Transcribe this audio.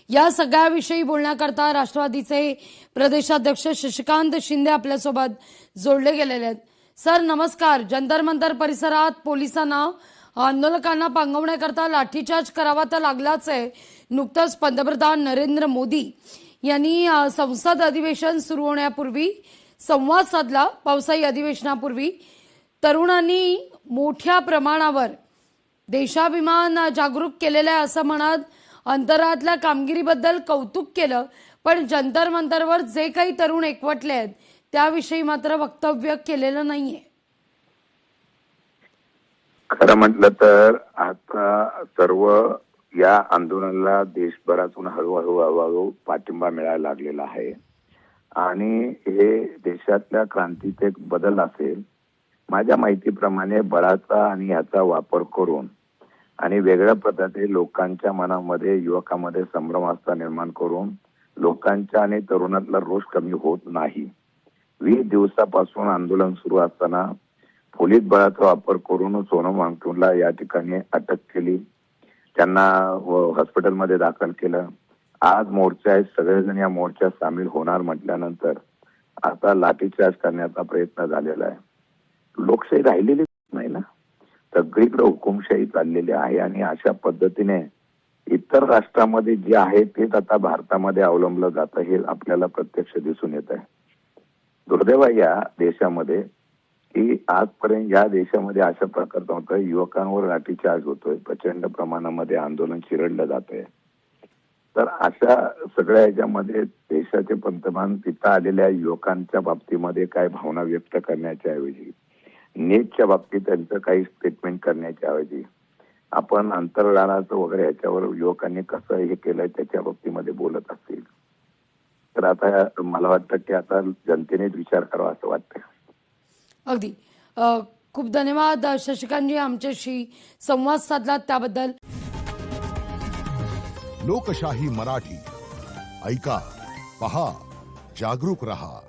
या सगळ्याविषयी बोलण्याकरता राष्ट्रवादीचे प्रदेशाध्यक्ष शशिकांत शिंदे आपल्यासोबत जोडले गेलेले आहेत। सर नमस्कार। जंतर मंतर परिसरात पोलिसांना आंदोलकांना पांगवण्याकरता लाठीचार्ज करावा तर लागलाच आहे। नुकतंच पंतप्रधान नरेंद्र मोदी यांनी संसद अधिवेशन सुरू होण्यापूर्वी संवाद साधला। पावसाळी अधिवेशनापूर्वी तरुणांनी मोठ्या प्रमाणावर देशाभिमान जागरूक केलेला आहे असं म्हणत अंतराळातल्या कामगिरीबद्दल कौतुक केलं। पण जंतर मंतरवर जे काही तरुण एकवटले आहेत त्याविषयी मात्र वक्तव्य केलेलं नाहीये। खरं म्हटलं तर आता सर्व या आंदोलनाला देशभरातून हळूहळू पाठिंबा मिळायला लागलेला आहे आणि हे देशातल्या क्रांतीत एक बदल असेल। माझ्या माहितीप्रमाणे बळाचा आणि याचा वापर करून आणि वेगळ्या पद्धतीने लोकांच्या मनामध्ये युवकांमध्ये संभ्रमावस्था निर्माण करून लोकांच्या आणि तरुणातला रोष कमी होत नाही। 20 दिवसापासून आंदोलन सुरू असताना पोलीस बळाचा वापर करून सोनम वांगचुकला या ठिकाणी अटक केली, त्यांना हॉस्पिटलमध्ये दाखल केलं। आज मोर्चा आहे, सगळेजण या मोर्चात सामील होणार म्हटल्यानंतर आता लाठीचार्ज करण्याचा प्रयत्न झालेला आहे। लोकशाही राहिलेली नाही ना, सगळीकडे हुकुमशाही चाललेली आहे आणि अशा पद्धतीने इतर राष्ट्रामध्ये जे आहे तेच आता भारतामध्ये अवलंबलं जातं हे आपल्याला प्रत्यक्ष दिसून येत आहे। दुर्दैव या देशामध्ये की आजपर्यंत या देशामध्ये अशा प्रकारचं होतं, युवकांवर लाठीचार्ज होतोय, प्रचंड प्रमाणामध्ये आंदोलन चिरडलं जातंय। तर अशा सगळ्या याच्यामध्ये देशाचे पंतप्रधान तिथं आलेल्या युवकांच्या बाबतीमध्ये काय भावना व्यक्त करण्याच्या ऐवजी नीटच्या बाबतीत त्यांचं काही स्टेटमेंट करण्याच्या ऐवजी आपण अंतराळाचं वगैरे ह्याच्यावर युवकांनी कसं हे केलंय त्याच्या बाबतीमध्ये बोलत असतील तर आता मला वाटतं की आता जनतेनेच विचार करावा असं वाटतंय। अगदी खूप धन्यवाद शशिकांतजी, आमच्याशी संवाद साधला त्याबद्दल। लोकशाही मराठी ऐका, पहा, जागरूक रहा।